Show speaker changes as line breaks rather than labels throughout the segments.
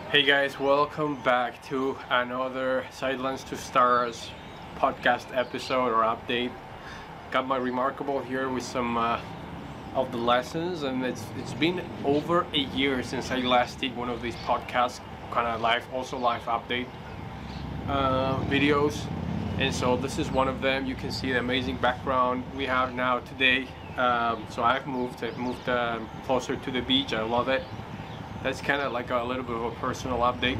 Hey guys, welcome back to another Sidelines to Stars podcast episode or update. Got my remarkable here with some of the lessons, and it's been over a year since I last did one of these podcasts, kind of live update videos. And so this is one of them. You can see the amazing background we have now today. So I've moved closer to the beach. I love it. That's kind of like a little bit of a personal update.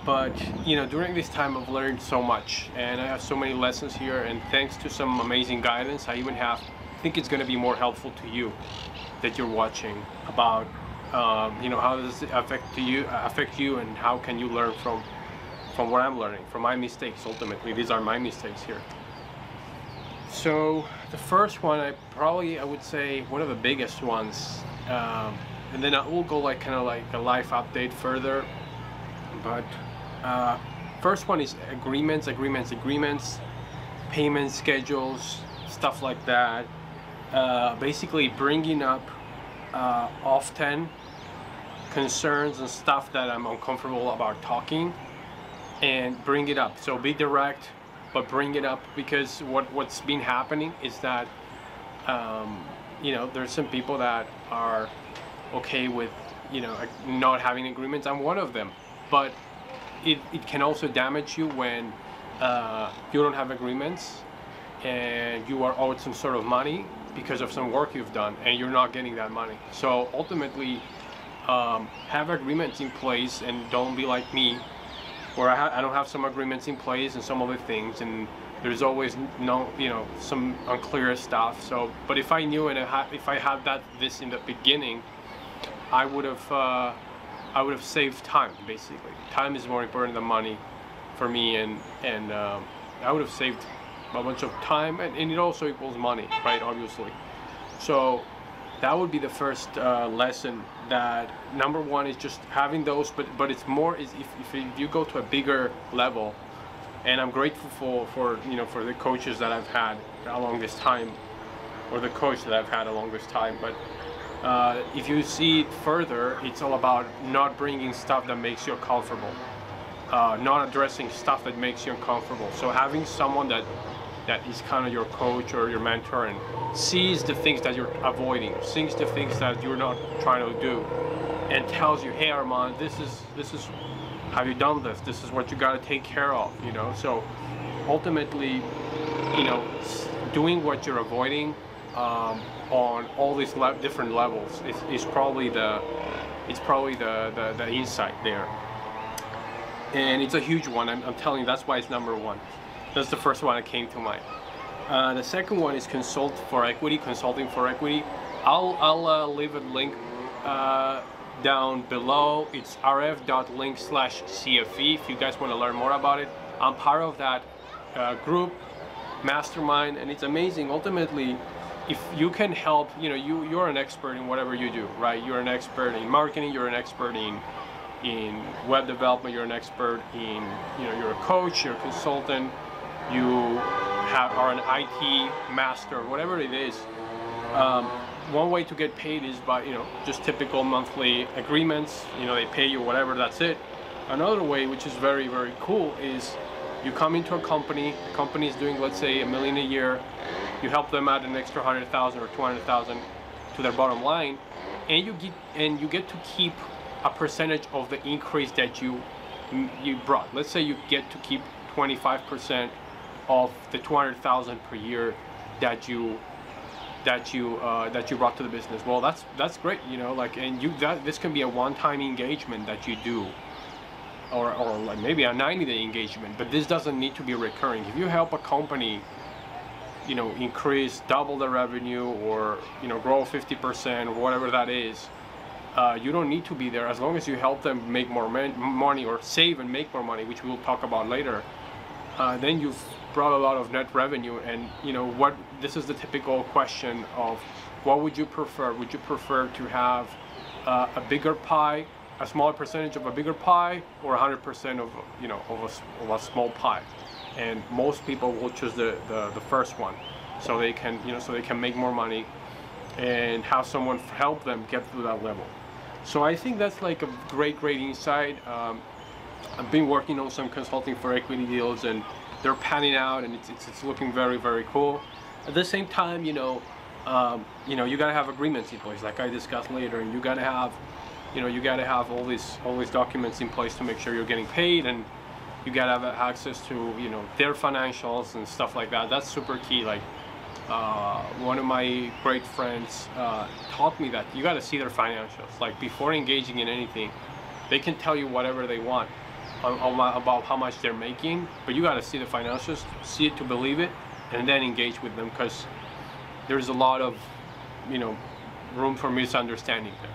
But during this time I've learned so much, and I have so many lessons here, and thanks to some amazing guidance, I think it's going to be more helpful to you that you're watching about how does it affect you, and how can you learn from what I'm learning, from my mistakes. Ultimately, these are my mistakes here. So the first one, I would say one of the biggest ones, and then I will go kind of like a life update further. But first one is agreements, payment schedules, stuff like that. Basically bringing up often concerns and stuff that I'm uncomfortable about talking, and bring it up. So be direct, but bring it up, because what's been happening is that there's some people that are okay with not having agreements. I'm one of them, but it can also damage you when you don't have agreements and you are owed some sort of money because of some work you've done and you're not getting that money. So ultimately, have agreements in place, and don't be like me where I don't have some agreements in place and some other things, and there's always some unclear stuff. So but if I knew, and if I had this in the beginning, I would have saved time. Basically, time is more important than money for me, and I would have saved a bunch of time, and it also equals money, right? Obviously. So that would be the first lesson. That number one is just having those, but it's more is if you go to a bigger level, and I'm grateful for the coaches that I've had along this time, or the coach that I've had along this time, but. If you see it further, it's all about not bringing stuff that makes you uncomfortable, not addressing stuff that makes you uncomfortable. So having someone that is kind of your coach or your mentor, and sees the things that you're avoiding, sees the things that you're not trying to do, and tells you, hey Armand, this is have you done this? This is what you got to take care of. So ultimately, doing what you're avoiding on all these different levels is probably the insight there, and it's a huge one. I'm telling you, that's why it's number one. That's the first one that came to mind. The second one is consulting for equity. I'll leave a link down below. It's rf.link/CFE if you guys want to learn more about it. I'm part of that group mastermind, and it's amazing. Ultimately, if you can help, you're an expert in whatever you do, right? You're an expert in marketing, you're an expert in web development, you're an expert in, you're a coach, you're a consultant, you are an IT master, whatever it is. One way to get paid is by, just typical monthly agreements. They pay you whatever, that's it. Another way, which is very, very cool, is you come into a company, the company is doing, let's say, $1 million a year. You help them add an extra 100,000 or 200,000 to their bottom line, and you get to keep a percentage of the increase that you brought. Let's say you get to keep 25% of the 200,000 per year that you brought to the business. Well, that's great, and this can be a one-time engagement that you do, or like maybe a 90-day engagement, but this doesn't need to be recurring. If you help a company increase, double the revenue, or grow 50%, or whatever that is, you don't need to be there. As long as you help them make more money, or save and make more money, which we'll talk about later, then you've brought a lot of net revenue. And this is the typical question of, what would you prefer? Would you prefer to have a bigger pie, a smaller percentage of a bigger pie, or 100% of a small pie? And most people will choose the first one, so they can make more money and have someone help them get to that level. So I think that's like a great insight. I've been working on some consulting for equity deals, and they're panning out, and it's looking very cool. At the same time, you gotta have agreements in place, like I discussed later, and you gotta have all these documents in place to make sure you're getting paid, and you gotta have access to their financials and stuff like that. That's super key. Like one of my great friends taught me that you gotta see their financials. Like before engaging in anything, they can tell you whatever they want about how much they're making, but you gotta see the financials, see it to believe it, and then engage with them, because there's a lot of room for misunderstanding there.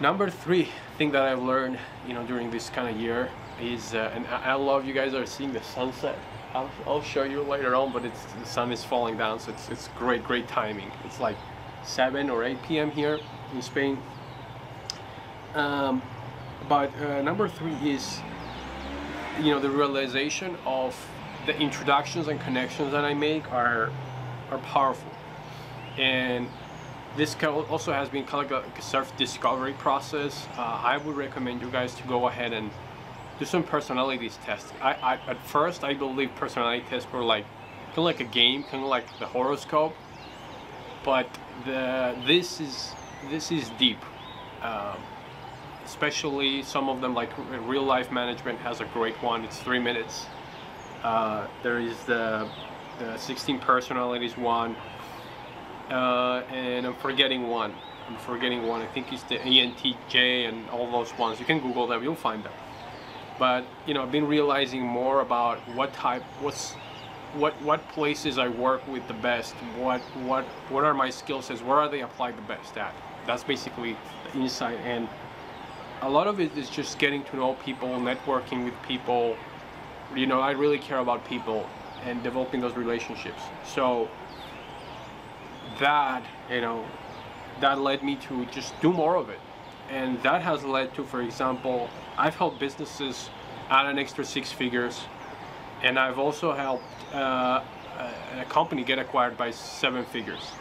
Number 3 thing that I've learned during this kind of year is and I love you guys are seeing the sunset. I'll show you later on, but the sun is falling down, so it's great timing. It's like 7 or 8 p.m. here in Spain. But number 3 is the realization of the introductions and connections that I make are powerful, and this also has been kind of like a self-discovery process. I would recommend you guys to go ahead and do some personalities tests. At first I believe personality tests were like kind of like a game, kind of like the horoscope, but this is deep. Especially some of them, like real life management has a great one. It's 3 minutes. There is the 16 personalities one, and I'm forgetting one. I think it's the ENTJ and all those ones. You can Google them, you'll find them. But I've been realizing more about what places I work with the best, what are my skill sets, where are they applied the best at. That's basically the insight, and a lot of it is just getting to know people, networking with people. I really care about people and developing those relationships. So that led me to just do more of it, and that has led to, for example, I've helped businesses add an extra 6 figures, and I've also helped a company get acquired by 7 figures.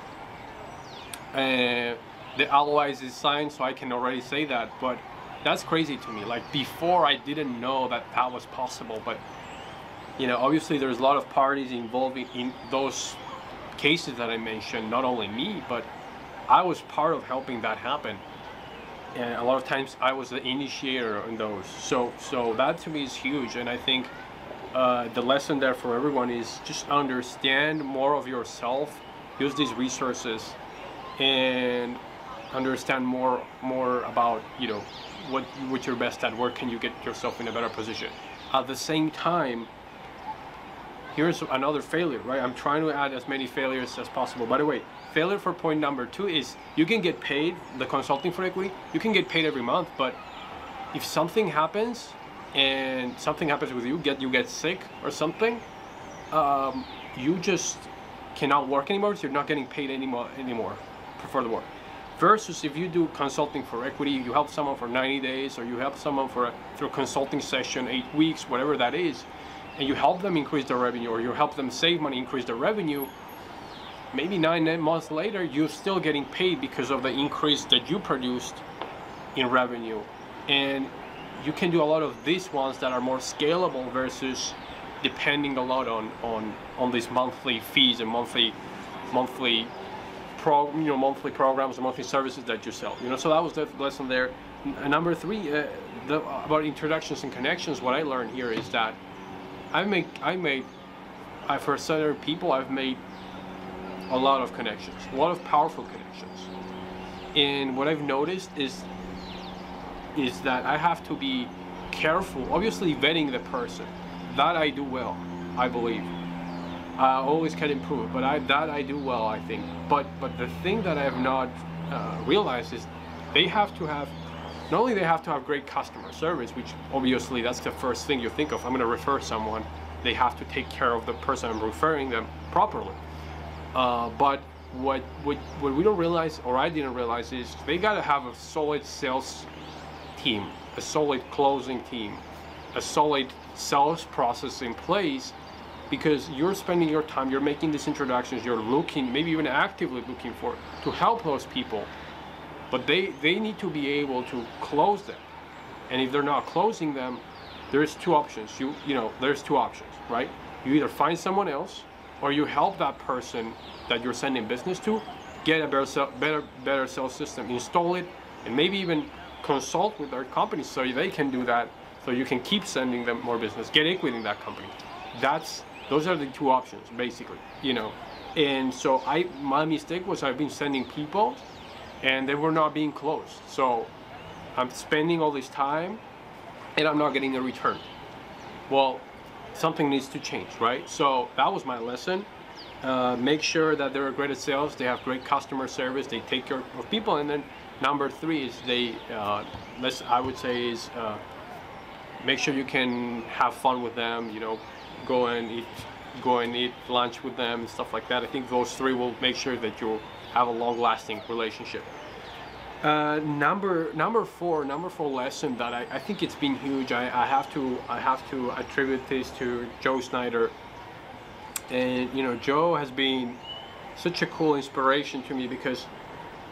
The LOIs is signed, so I can already say that, but that's crazy to me. Like before, I didn't know that was possible, but obviously there's a lot of parties involved in those cases that I mentioned, not only me, but I was part of helping that happen. And a lot of times I was the initiator in those. So that to me is huge, and I think the lesson there for everyone is just understand more of yourself, use these resources, and understand more about what you're best at, where can you get yourself in a better position. At the same time, here's another failure, right? I'm trying to add as many failures as possible. By the way, failure for point number 2 is you can get paid, the consulting for equity, you can get paid every month, but if something happens and something happens with you, you get sick or something, you just cannot work anymore, so you're not getting paid anymore for the work. Versus if you do consulting for equity, you help someone for 90 days, or you help someone through a consulting session, 8 weeks, whatever that is, and you help them increase their revenue, or you help them save money, increase their revenue, maybe 9 months later, you're still getting paid because of the increase that you produced in revenue. And you can do a lot of these ones that are more scalable versus depending a lot on these monthly fees and monthly programs and monthly services that you sell. So that was the lesson there. Number 3, about introductions and connections. What I learned here is that for certain people, I've made a lot of connections, a lot of powerful connections. And what I've noticed is that I have to be careful, obviously vetting the person. That I do well, I believe. I always can improve, but I do well, I think. But the thing that I have not realized is they have to have, not only they have to have great customer service, which obviously that's the first thing you think of. I'm going to refer someone, they have to take care of the person I'm referring them properly. But what we don't realize, or I didn't realize, is they got to have a solid sales team, a solid closing team, a solid sales process in place, because you're spending your time, you're making these introductions, you're looking, maybe even actively looking to help those people but they need to be able to close them. And if they're not closing them, there's two options. There's two options, right? You either find someone else, or you help that person that you're sending business to get a better sales system, install it, and maybe even consult with their company so they can do that, so you can keep sending them more business, get equity in that company. Those are the two options, basically, And so my mistake was I've been sending people, and they were not being closed. So I'm spending all this time, and I'm not getting a return. Well, something needs to change, right? So that was my lesson. Make sure that they're great at sales, they have great customer service, they take care of people, and then number three is make sure you can have fun with them, go and eat lunch with them and stuff like that. I think those three will make sure that you have a long-lasting relationship. Number four lesson that I think it's been huge. I have to attribute this to Joe Snyder. And Joe has been such a cool inspiration to me, because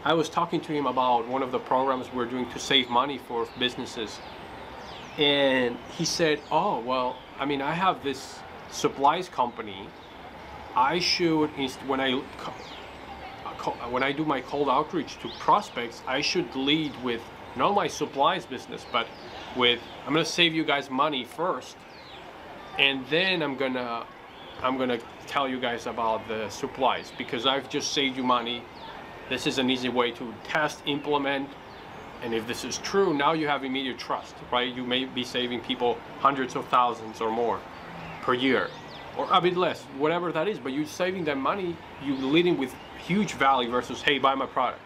I was talking to him about one of the programs we're doing to save money for businesses, and he said, oh well, I have this supplies company. I should, when I do my cold outreach to prospects, I should lead with not my supplies business, but with, I'm gonna save you guys money first, and then I'm gonna tell you guys about the supplies, because I've just saved you money. This is an easy way to test, implement, and if this is true, now you have immediate trust, right? You may be saving people hundreds of thousands or more per year, or a bit less, whatever that is, but you're saving them money, you're leading with huge value versus, hey, buy my product.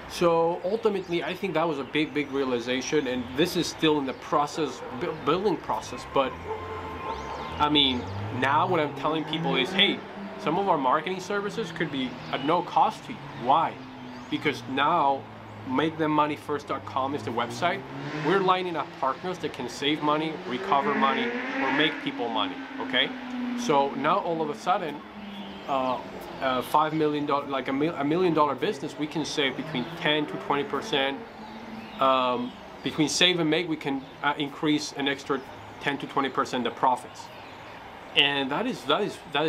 So ultimately, I think that was a big realization, and this is still in the process, building process, but now what I'm telling people is, hey, some of our marketing services could be at no cost to you. Why? Because now MakeThemMoneyFirst.com is the website. We're lining up partners that can save money, recover money, or make people money, okay? So now all of a sudden, $5 million, like $1 million business, we can save between 10 to 20%. Between save and make, we can increase an extra 10 to 20% the profits. And that is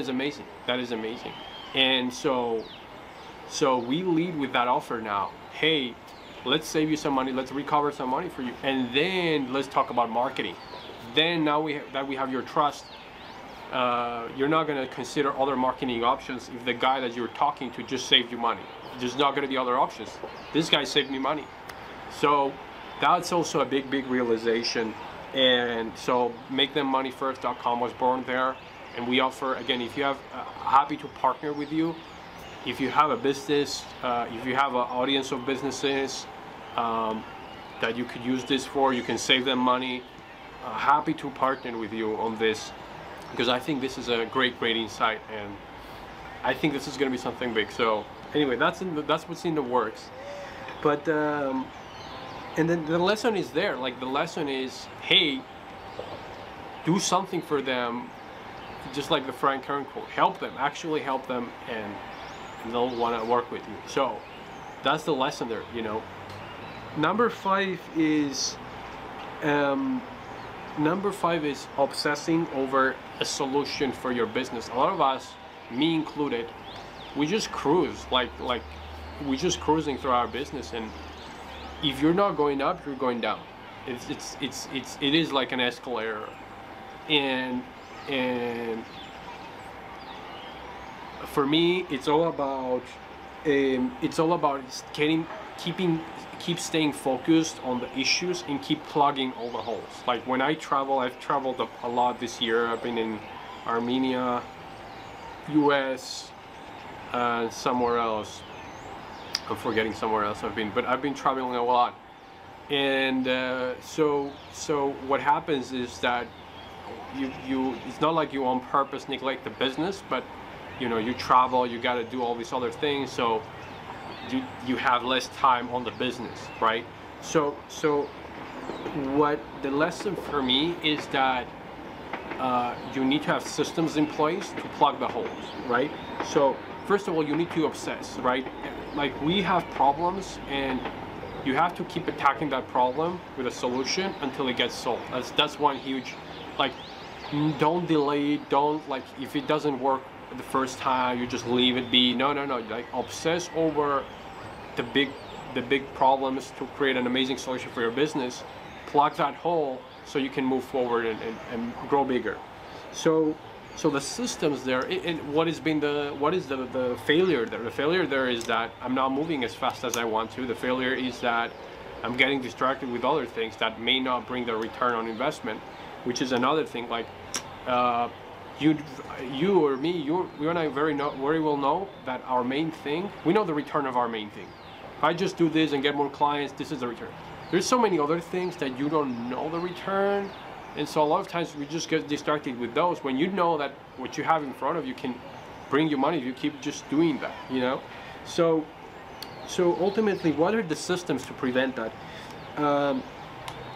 amazing. That is amazing. And so we lead with that offer now. Hey, let's save you some money. Let's recover some money for you. And then let's talk about marketing. Then now we have your trust. You're not going to consider other marketing options if the guy that you're talking to just saved you money. There's not going to be other options. This guy saved me money. So that's also a big realization. And so MakeThemMoneyFirst.com was born there, and we offer, again, if you have happy to partner with you, if you have a business, if you have an audience of businesses that you could use this for, you can save them money. Happy to partner with you on this, because I think this is a great insight, and I think this is going to be something big. So anyway, that's what's in the works. But and then the lesson is there. Like, the lesson is, hey, do something for them, just like the Frank Kern quote. Help them, actually help them, and they'll want to work with you. So that's the lesson there. Number five is obsessing over a solution for your business. A lot of us, me included, we just cruise, like we're just cruising through our business, and if you're not going up, you're going down. It is like an escalator, and for me, it's all about keep staying focused on the issues and keep plugging all the holes. Like when I travel, I've traveled a lot this year. I've been in Armenia, US, somewhere else. I'm forgetting somewhere else I've been, but I've been traveling a lot. And so what happens is that it's not like you on purpose neglect the business, but you travel, you got to do all these other things, so you have less time on the business, right? So what the lesson for me is that you need to have systems in place to plug the holes, right? So first of all, you need to obsess, right? like we have problems, and you have to keep attacking that problem with a solution until it gets solved. That's one huge, like, don't delay it. Don't, like, if it doesn't work the first time, you just leave it be. No, like, obsess over the big problems to create an amazing solution for your business. Plug that hole so you can move forward and grow bigger. So the systems there, and what is the failure there? The failure there is that I'm not moving as fast as I want to. The failure is that I'm getting distracted with other things that may not bring the return on investment, which is another thing. Like, you or me, you and I very well know that our main thing, we know the return of our main thing. If I just do this and get more clients, this is the return. There's so many other things that you don't know the return, and so a lot of times we just get distracted with those when you know that what you have in front of you can bring you money if you keep just doing that, you know? So ultimately, what are the systems to prevent that?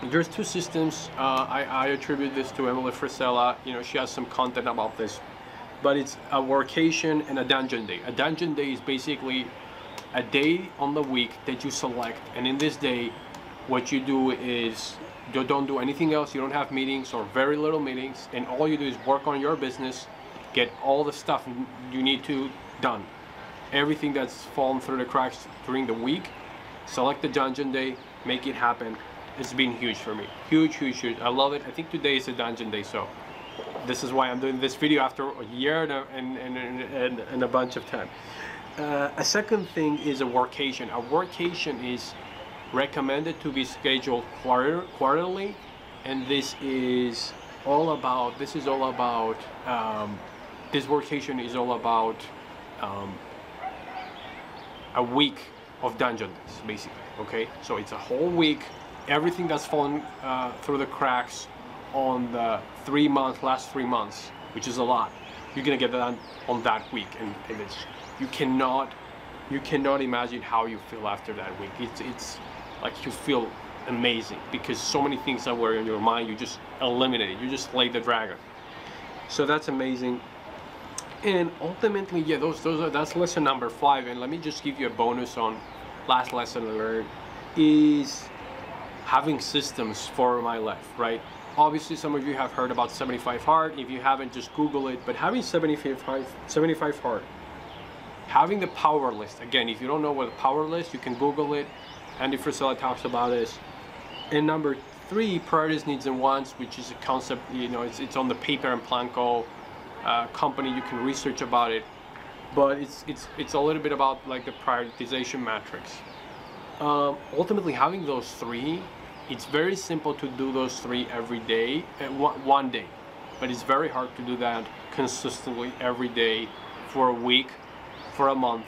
There's two systems. I attribute this to Emily Frisella. You know, she has some content about this, but it's a workation and a dungeon day. A dungeon day is basically a day on the week that you select, and in this day, what you do is you don't do anything else. You don't have meetings or very little meetings, and all you do is work on your business, get all the stuff you need to done. Everything that's fallen through the cracks during the week, select the dungeon day, make it happen. It's been huge for me. Huge. I love it. I think today is a dungeon day, so this is why I'm doing this video after a year and a bunch of time. A second thing is a workation. A workation is recommended to be scheduled quarterly, and this workation is all about a week of dungeon days, basically. Okay, so it's a whole week. Everything that's fallen through the cracks on the last 3 months, which is a lot, you're gonna get that done on that week, and it's, you cannot imagine how you feel after that week. It's like you feel amazing because so many things that were in your mind, you just eliminate it. You just slay the dragon. So that's amazing. And ultimately, yeah, that's lesson number 5. And let me just give you a bonus on last lesson I learned is having systems for my life, right? Obviously, some of you have heard about 75 hard. If you haven't, just Google it. But having 75 hard, having the power list. Again, if you don't know what a power list, you can Google it. Andy Frisella talks about this. And number 3, priorities, needs, and wants, which is a concept. You know, it's on the Paper and Planko company. You can research about it. But it's a little bit about like the prioritization matrix. Ultimately, having those 3, it's very simple to do those 3 every day, one day, but it's very hard to do that consistently every day for a week, for a month,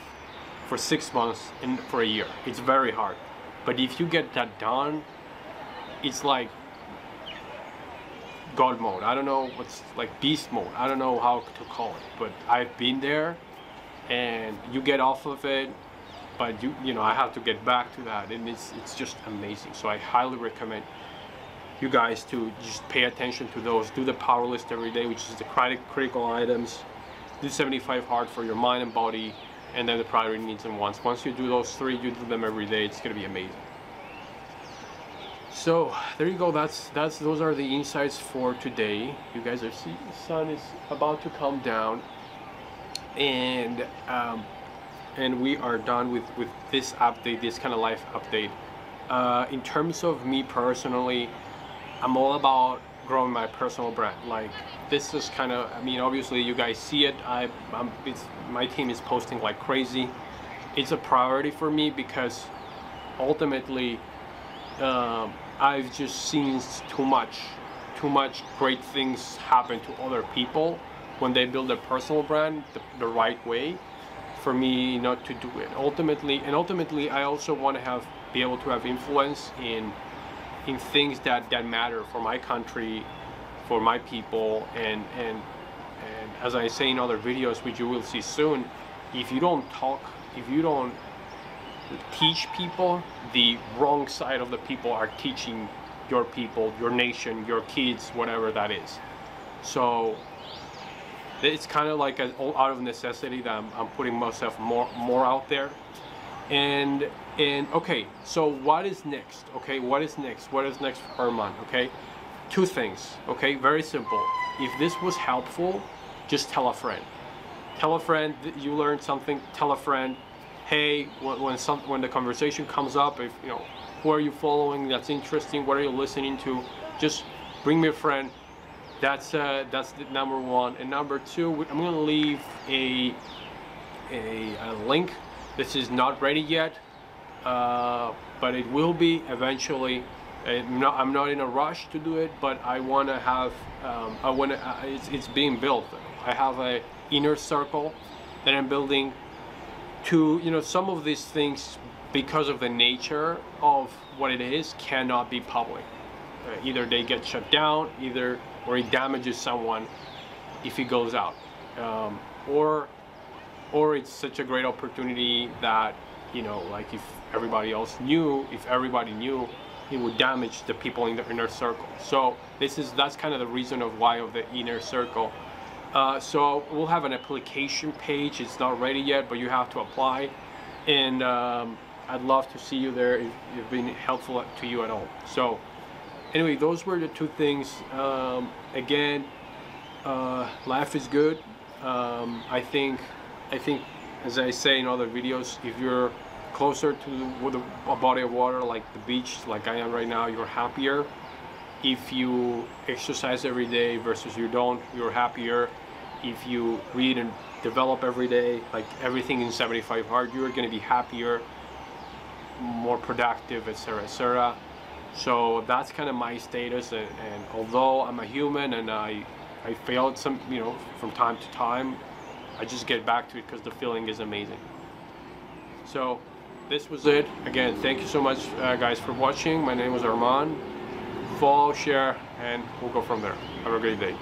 for 6 months, and for a year. It's very hard. But if you get that done, it's like God mode. I don't know what's like beast mode. I don't know how to call it, but I've been there, and you get off of it. But you know, I have to get back to that, and it's just amazing. So I highly recommend you guys to just pay attention to those. Do the power list every day, which is the critical items. Do 75 hard for your mind and body, and then the priority, needs, and wants. Once you do those 3, you do them every day. It's gonna be amazing. So there you go. Those are the insights for today. You guys are seeing the sun is about to come down, and we are done with this update, this kind of life update. In terms of me personally, I'm all about growing my personal brand. Like, this is kind of, I mean, obviously you guys see it. My team is posting like crazy. It's a priority for me because ultimately I've just seen too much great things happen to other people when they build a personal brand the right way, for me not to do it. Ultimately, I also want to be able to have influence in things that matter for my country, for my people, and as I say in other videos, which you will see soon, if you don't teach people, the wrong side of the people are teaching your people, your nation, your kids, whatever that is. So it's kind of like out of necessity that I'm putting myself more out there. And okay, so what is next? Okay, what is next? What is next for Arman? Okay, two things. Okay, very simple. If this was helpful, just tell a friend. Tell a friend that you learned something. Tell a friend, hey, when the conversation comes up, if you know, who are you following? That's interesting. What are you listening to? Just bring me a friend. That's the number one. And number two, I'm gonna leave a link. This is not ready yet, but it will be eventually. I'm not in a rush to do it, but I want to have. It's being built. I have a inner circle that I'm building. To some of these things, because of the nature of what it is, cannot be public. Either they get shut down, or it damages someone if it goes out, or it's such a great opportunity that like if everybody knew, it would damage the people in the inner circle. So that's kind of the reason of why of the inner circle. So we'll have an application page. It's not ready yet, but you have to apply, and I'd love to see you there if it's been helpful to you at all. So anyway, those were the two things. Again, life is good. I think as I say in other videos, if you're closer to a body of water like the beach, like I am right now, you're happier. If you exercise every day versus you don't, you're happier. If you read and develop every day, like everything in 75 Hard, you're going to be happier, more productive, etc., etc. So that's kind of my status, and although I'm a human and I failed some, from time to time, I just get back to it because the feeling is amazing. So this was it. Again, thank you so much, guys, for watching. My name was Arman. Follow, share, and we'll go from there. Have a great day.